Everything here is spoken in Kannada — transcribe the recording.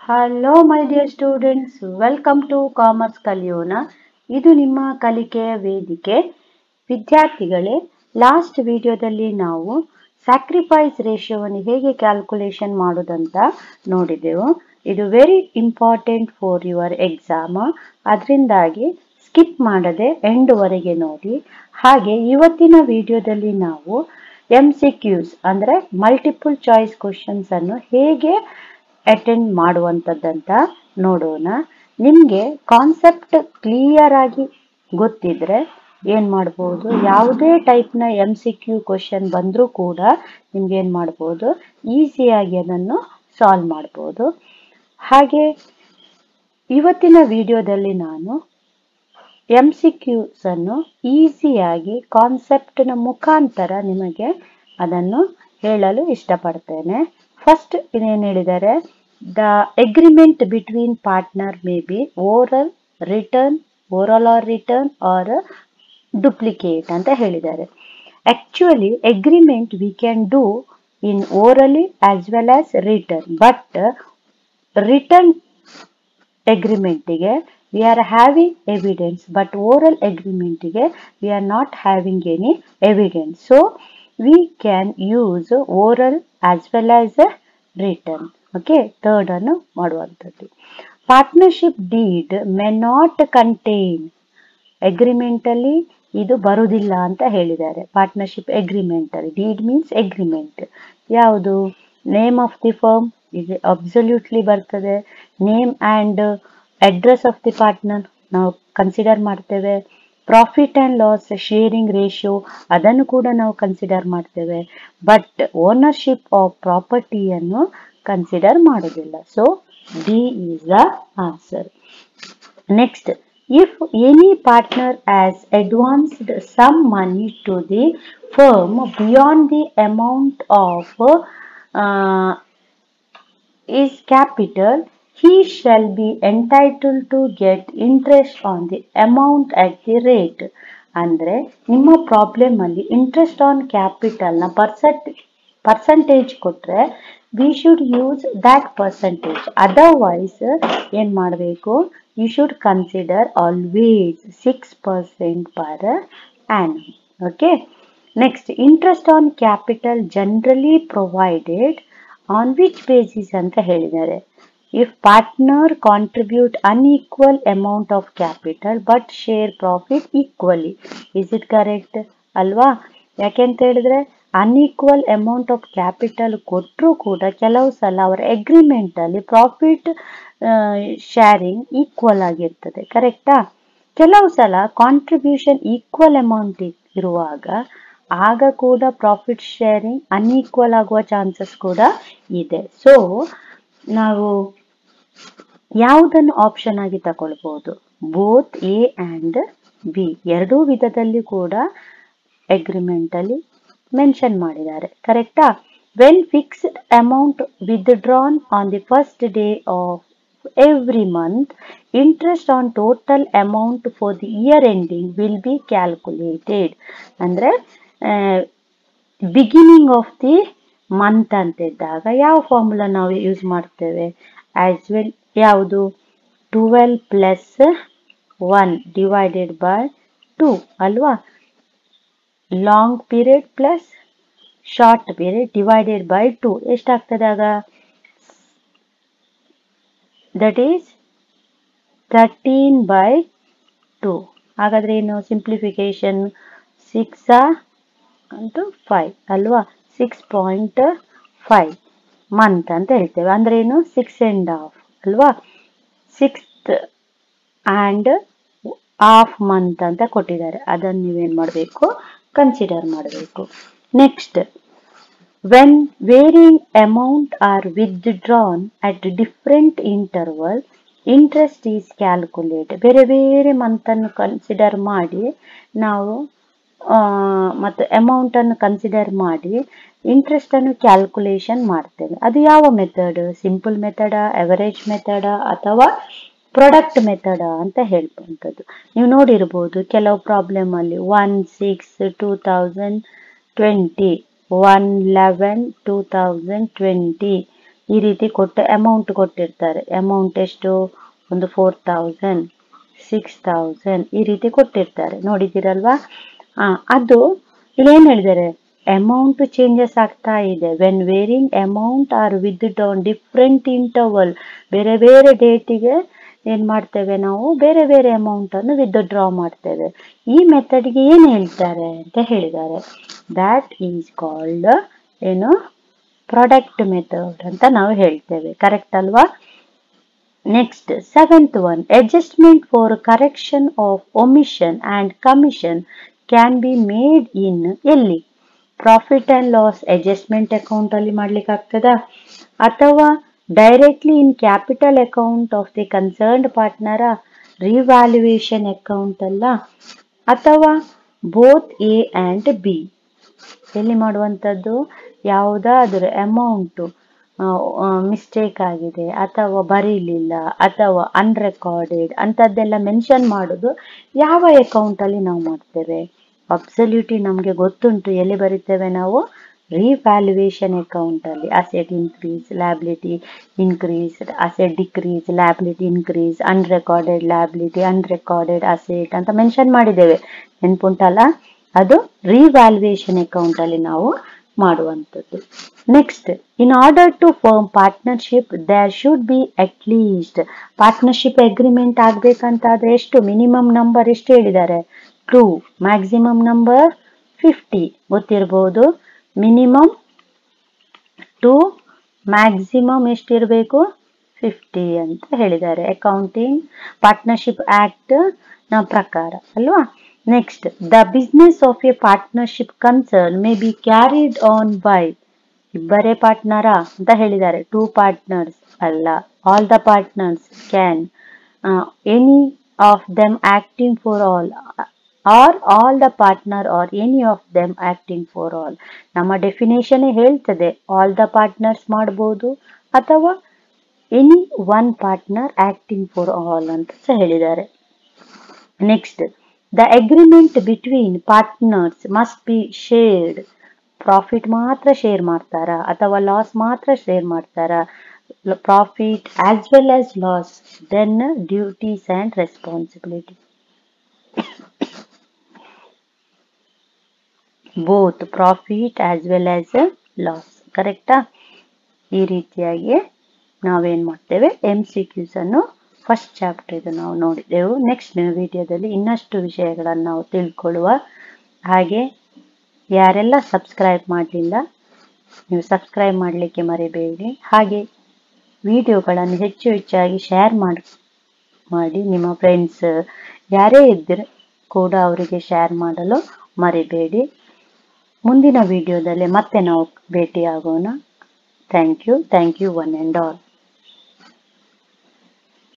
Hello my dear students, welcome to commerce ಕಲಿಯೋಣ. ಇದು ನಿಮ್ಮ ಕಲಿಕೆಯ ವೇದಿಕೆ. ವಿದ್ಯಾರ್ಥಿಗಳೇ, ಲಾಸ್ಟ್ ವಿಡಿಯೋದಲ್ಲಿ ನಾವು ಸ್ಯಾಕ್ರಿಫೈಸ್ ರೇಷಿಯೋವನ್ನು ಹೇಗೆ ಕ್ಯಾಲ್ಕುಲೇಷನ್ ಮಾಡೋದಂತ ನೋಡಿದೆವು. ಇದು very important for your exam. ಅದರಿಂದಾಗಿ ಸ್ಕಿಪ್ ಮಾಡದೆ ಎಂಡ್ವರೆಗೆ ನೋಡಿ. ಹಾಗೆ ಇವತ್ತಿನ ವಿಡಿಯೋದಲ್ಲಿ ನಾವು MCQs ಅಂದರೆ ಮಲ್ಟಿಪಲ್ ಚಾಯ್ಸ್ ಕ್ವಶನ್ಸ್ ಅನ್ನು ಹೇಗೆ ಅಟೆಂಡ್ ಮಾಡುವಂಥದ್ದಂತ ನೋಡೋಣ. ನಿಮಗೆ ಕಾನ್ಸೆಪ್ಟ್ ಕ್ಲಿಯರ್ ಆಗಿ ಗೊತ್ತಿದ್ರೆ ಏನು ಮಾಡ್ಬೋದು, ಯಾವುದೇ ಟೈಪ್ನ MCQ ಕ್ವಶನ್ ಬಂದರೂ ಕೂಡ ನಿಮ್ಗೆ ಏನು ಮಾಡ್ಬೋದು, ಈಸಿಯಾಗಿ ಅದನ್ನು ಸಾಲ್ವ್ ಮಾಡ್ಬೋದು. ಹಾಗೆ ಇವತ್ತಿನ ವಿಡಿಯೋದಲ್ಲಿ ನಾನು MCQs ಅನ್ನು ಈಸಿಯಾಗಿ ಕಾನ್ಸೆಪ್ಟ್ನ ಮುಖಾಂತರ ನಿಮಗೆ ಅದನ್ನು ಹೇಳಲು ಇಷ್ಟಪಡ್ತೇನೆ. ಫಸ್ಟ್ ಇನ್ನೇನು ಹೇಳಿದ್ದಾರೆ, the agreement between partner may be oral or written or duplicate ಅಂತ ಹೇಳಿದ್ದಾರೆ. Actually agreement we can do in orally as well as written, but written ಅಗ್ರಿಮೆಂಟಿಗೆ we are having evidence, but oral agreement we are not having any evidence, so we can use oral as well as written. Okay, third ಅನ್ನು ಮಾಡುವಂಥದ್ದು. Partnership deed may not contain, agreement ಅಲ್ಲಿ ಇದು ಬರುವುದಿಲ್ಲ ಅಂತ ಹೇಳಿದ್ದಾರೆ. ಪಾರ್ಟ್ನರ್ಶಿಪ್ ಅಗ್ರಿಮೆಂಟ್ ಅಲ್ಲಿ ಡೀಡ್ ಮೀನ್ಸ್ ಅಗ್ರಿಮೆಂಟ್. ಯಾವುದು? ನೇಮ್ ಆಫ್ ದಿ ಫರ್ಮ್ ಇದು ಅಬ್ಸಲ್ಯೂಟ್ಲಿ ಬರ್ತದೆ. Name and address of the partner ನಾವು ಕನ್ಸಿಡರ್ ಮಾಡ್ತೇವೆ. Profit and loss sharing ratio ಅದನ್ನು ಕೂಡ ನಾವು ಕನ್ಸಿಡರ್ ಮಾಡ್ತೇವೆ. ಬಟ್ ಓನರ್ಶಿಪ್ ಆಫ್ ಪ್ರಾಪರ್ಟಿಯನ್ನು ಕನ್ಸಿಡರ್ ಮಾಡೋದಿಲ್ಲ. So D is the answer. Next, if any partner has advanced some money to the firm beyond the amount of his capital, he shall be entitled to get interest on the amount at the rate. ಅಂದರೆ ನಿಮ್ಮ ಪ್ರಾಬ್ಲಮ್ ಅಲ್ಲಿ ಇಂಟ್ರೆಸ್ಟ್ ಆನ್ ಕ್ಯಾಪಿಟಲ್ನ ಪರ್ಸೆಂಟೇಜ್ ಕೊಟ್ಟರೆ we should use that percentage. Otherwise ಏನು ಮಾಡಬೇಕು, you should consider always 6% per annum. Okay, next, interest on capital generally provided on which basis ಅಂತ ಹೇಳಿದ್ದಾರೆ. If partner contribute unequal amount of capital but share profit equally. Is it correct ಅಲ್ವಾ? ಯಾಕೆಂತ ಹೇಳಿದ್ರೆ ಅನ್ಈಕ್ವಲ್ ಅಮೌಂಟ್ ಆಫ್ ಕ್ಯಾಪಿಟಲ್ ಕೊಟ್ಟರೂ ಕೂಡ ಕೆಲವು ಸಲ ಅವರ ಅಗ್ರಿಮೆಂಟ್ ಅಲ್ಲಿ ಪ್ರಾಫಿಟ್ ಶೇರಿಂಗ್ ಈಕ್ವಲ್ ಆಗಿರ್ತದೆ. ಕರೆಕ್ಟಾ? ಕೆಲವು ಸಲ ಕಾಂಟ್ರಿಬ್ಯೂಷನ್ ಈಕ್ವಲ್ ಅಮೌಂಟ್ ಇರುವಾಗ ಆಗ ಕೂಡ ಪ್ರಾಫಿಟ್ ಶೇರಿಂಗ್ ಅನ್ಈಕ್ವಲ್ ಆಗುವ ಚಾನ್ಸಸ್ ಕೂಡ ಇದೆ. ಸೊ ನಾವು ಯಾವುದನ್ನು ಆಪ್ಷನ್ ಆಗಿ ತಗೊಳ್ಬಹುದು? ಬೋತ್ ಎ ಆ್ಯಂಡ್ ಬಿ ಎರಡೂ ವಿಧದಲ್ಲಿ ಕೂಡ ಅಗ್ರಿಮೆಂಟ್ ಅಲ್ಲಿ ಮೆನ್ಷನ್ ಮಾಡಿದ್ದಾರೆ. ಕರೆಕ್ಟಾ? When fixed amount withdrawn on the first day of every month, interest on total amount for the year ending will be calculated. ಅಂದರೆ ಬಿಗಿನಿಂಗ್ ಆಫ್ ದಿ ಮಂತ್ ಅಂತ ಇದ್ದಾಗ ಯಾವ ಫಾರ್ಮುಲಾ ನಾವು ಯೂಸ್ ಮಾಡ್ತೇವೆ? ಆಸ್ ವೆಲ್ ಯಾವುದು? 12 + 1 ಡಿವೈಡೆಡ್ ಬೈ 2 ಅಲ್ವಾ? Long period plus short period divided by 2 ಎಷ್ಟಾಗ್ತದೆ ಆಗ? That is 13/2. ಹಾಗಾದ್ರೆ ಏನು ಸಿಂಪ್ಲಿಫಿಕೇಶನ್? 6 × 5 ಅಲ್ವಾ? 6.5 ಮಂತ್ ಅಂತ ಹೇಳ್ತೇವೆ. ಅಂದ್ರೆ ಏನು? 6.5 ಅಲ್ವಾ? 6th and half ಮಂತ್ ಅಂತ ಕೊಟ್ಟಿದ್ದಾರೆ. ಅದನ್ನು ನೀವೇನು ಮಾಡಬೇಕು? ಕನ್ಸಿಡರ್ ಮಾಡಬೇಕು. Next, when varying amount are withdrawn at different interval, interest is calculate. ಬೇರೆ ಬೇರೆ ಮಂತನ್ನು ಕನ್ಸಿಡರ್ ಮಾಡಿ ನಾವು ಮತ್ತು ಅಮೌಂಟನ್ನು ಕನ್ಸಿಡರ್ ಮಾಡಿ ಇಂಟ್ರೆಸ್ಟನ್ನು ಕ್ಯಾಲ್ಕುಲೇಷನ್ ಮಾಡ್ತೇವೆ. ಅದು ಯಾವ ಮೆಥಡ್? ಸಿಂಪಲ್ ಮೆಥಡ, ಎವರೇಜ್ ಮೆಥಡ ಅಥವಾ ಪ್ರಾಡಕ್ಟ್ ಮೆಥಡ ಅಂತ ಹೇಳುವಂಥದ್ದು. ನೀವು ನೋಡಿರ್ಬೋದು ಕೆಲವು ಪ್ರಾಬ್ಲಮ್ ಅಲ್ಲಿ 1/6/2020, 1/11/2020, ಈ ರೀತಿ ಕೊಟ್ಟು ಅಮೌಂಟ್ ಕೊಟ್ಟಿರ್ತಾರೆ. ಅಮೌಂಟ್ ಎಷ್ಟು, ಒಂದು 4000, 6000 ಈ ರೀತಿ ಕೊಟ್ಟಿರ್ತಾರೆ, ನೋಡಿದ್ದೀರಲ್ವಾ? ಅದು ಇಲ್ಲೇನು ಹೇಳಿದ್ದಾರೆ, ಅಮೌಂಟ್ ಚೇಂಜಸ್ ಆಗ್ತಾ ಇದೆ. When varying amount are withdrawn different interval, ಬೇರೆ ಬೇರೆ ಡೇಟಿಗೆ ಏನ್ ಮಾಡ್ತೇವೆ ನಾವು, ಬೇರೆ ಬೇರೆ ಅಮೌಂಟ್ ಅನ್ನು ವಿತ್ಡ್ರಾ ಮಾಡ್ತೇವೆ. ಈ ಮೆಥಡ್ಗೆ ಏನ್ ಹೇಳ್ತಾರೆ ಅಂತ ಹೇಳಿದ್ದಾರೆ, ದ್ಯಾಟ್ ಈಸ್ ಕಾಲ್ಡ್ ಏನು, ಪ್ರಾಡಕ್ಟ್ ಮೆಥಡ್ ಅಂತ ನಾವು ಹೇಳ್ತೇವೆ. ಕರೆಕ್ಟ್ ಅಲ್ವಾ? Next 7th one, adjustment for correction of omission and commission can be made in ಎಲ್ಲಿ, profit and loss adjustment account ಅಲ್ಲಿ ಮಾಡ್ಲಿಕ್ಕೆ ಆಗ್ತದ, ಅಥವಾ directly in capital account of the concerned ಪಾರ್ಟ್ನರ, ರಿವ್ಯಾಲ್ಯೂಯೇಷನ್ ಅಕೌಂಟ್ ಅಲ್ಲ, ಅಥವಾ ಬೋತ್ ಎ ಅಂಡ್ ಬಿ. ಎಲ್ಲಿ ಮಾಡುವಂಥದ್ದು, ಯಾವುದಾದ್ರೂ ಅಮೌಂಟು ಮಿಸ್ಟೇಕ್ ಆಗಿದೆ ಅಥವಾ ಬರೀಲಿಲ್ಲ ಅಥವಾ ಅನ್ರೆಕಾರ್ಡೆಡ್ ಅಂಥದ್ದೆಲ್ಲ ಮೆನ್ಷನ್ ಮಾಡೋದು ಯಾವ ಅಕೌಂಟ್ ಅಲ್ಲಿ ನಾವು ಮಾಡ್ತೇವೆ? ಅಬ್ಸಲ್ಯೂಟ್ಲಿ ನಮಗೆ ಗೊತ್ತುಂಟು, ಎಲ್ಲಿ ಬರೀತೇವೆ ನಾವು, ರಿವ್ಯಾಲ್ಯೂಯೇಷನ್ ಅಕೌಂಟ್ ಅಲ್ಲಿ. Asset increase, liability increase, asset decrease, liability increase, unrecorded liability, unrecorded asset ಅಂತ ಮೆನ್ಷನ್ ಮಾಡಿದ್ದೇವೆ, ನೆನ್ಪುಂಟಲ್ಲ? ಅದು ರಿವ್ಯಾಲ್ಯೂಯೇಷನ್ ಅಕೌಂಟ್ ಅಲ್ಲಿ ನಾವು ಮಾಡುವಂಥದ್ದು. Next, in order to form partnership there should be at least, partnership agreement ಆಗ್ಬೇಕಂತಾದ್ರೆ ಎಷ್ಟು, ಮಿನಿಮಮ್ ನಂಬರ್ ಎಷ್ಟು ಹೇಳಿದ್ದಾರೆ, 2, ಮ್ಯಾಕ್ಸಿಮಮ್ ನಂಬರ್ 50 ಗೊತ್ತಿರ್ಬೋದು. ಮಿನಿಮಮ್ 2, ಮ್ಯಾಕ್ಸಿಮಮ್ ಎಷ್ಟಿರಬೇಕು, 50 ಅಂತ ಹೇಳಿದ್ದಾರೆ ಅಕೌಂಟಿಂಗ್ ಪಾರ್ಟ್ನರ್ಶಿಪ್ ಆಕ್ಟ್ ನ ಪ್ರಕಾರ ಅಲ್ವಾ? Next, the business of a partnership concern may be carried on by, ಇಬ್ಬರೇ ಪಾರ್ಟ್ನರಾ ಅಂತ ಹೇಳಿದ್ದಾರೆ, 2 ಪಾರ್ಟ್ನರ್ಸ್ ಅಲ್ಲ, all the partners can, any of them acting for all, or all the partner or any of them acting for all. ನಮ್ಮ ಡೆಫಿನೇಷನ್ ಹೇಳ್ತದೆ, ಆಲ್ ದ ಪಾರ್ಟ್ನರ್ಸ್ ಮಾಡ್ಬೋದು ಅಥವಾ any one partner acting for all ಅಂತ ಹೇಳಿದ್ದಾರೆ. Next, the agreement between partners must be shared, profit ಮಾತ್ರ ಶೇರ್ ಮಾಡ್ತಾರಾ ಅಥವಾ ಲಾಸ್ ಮಾತ್ರ ಶೇರ್ ಮಾಡ್ತಾರಾ, profit as well as loss, then duties and responsibility, both profit as well as loss. ಕರೆಕ್ಟಾ? ಈ ರೀತಿಯಾಗಿ ನಾವೇನ್ ಮಾಡ್ತೇವೆ, MCQs ಅನ್ನು ಫಸ್ಟ್ ಚಾಪ್ಟರ್ ಇದು ನಾವು ನೋಡಿದೆವು. ನೆಕ್ಸ್ಟ್ ವಿಡಿಯೋದಲ್ಲಿ ಇನ್ನಷ್ಟು ವಿಷಯಗಳನ್ನು ನಾವು ತಿಳ್ಕೊಳ್ಳುವ. ಹಾಗೆ ಯಾರೆಲ್ಲ ಸಬ್ಸ್ಕ್ರೈಬ್ ಮಾಡಲಿಲ್ಲ, ನೀವು ಸಬ್ಸ್ಕ್ರೈಬ್ ಮಾಡಲಿಕ್ಕೆ ಮರಿಬೇಡಿ. ಹಾಗೆ ವಿಡಿಯೋಗಳನ್ನು ಹೆಚ್ಚು ಹೆಚ್ಚಾಗಿ ಶೇರ್ ಮಾಡಿ ನಿಮ್ಮ ಫ್ರೆಂಡ್ಸ್ ಯಾರೇ ಇದ್ದರೆ ಕೂಡ ಅವರಿಗೆ ಶೇರ್ ಮಾಡಲು ಮರಿಬೇಡಿ. ಮುಂದಿನ ವಿಡಿಯೋದಲ್ಲಿ ಮತ್ತೆ ನಾವು ಭೇಟಿಯಾಗೋಣ. Thank you one and all.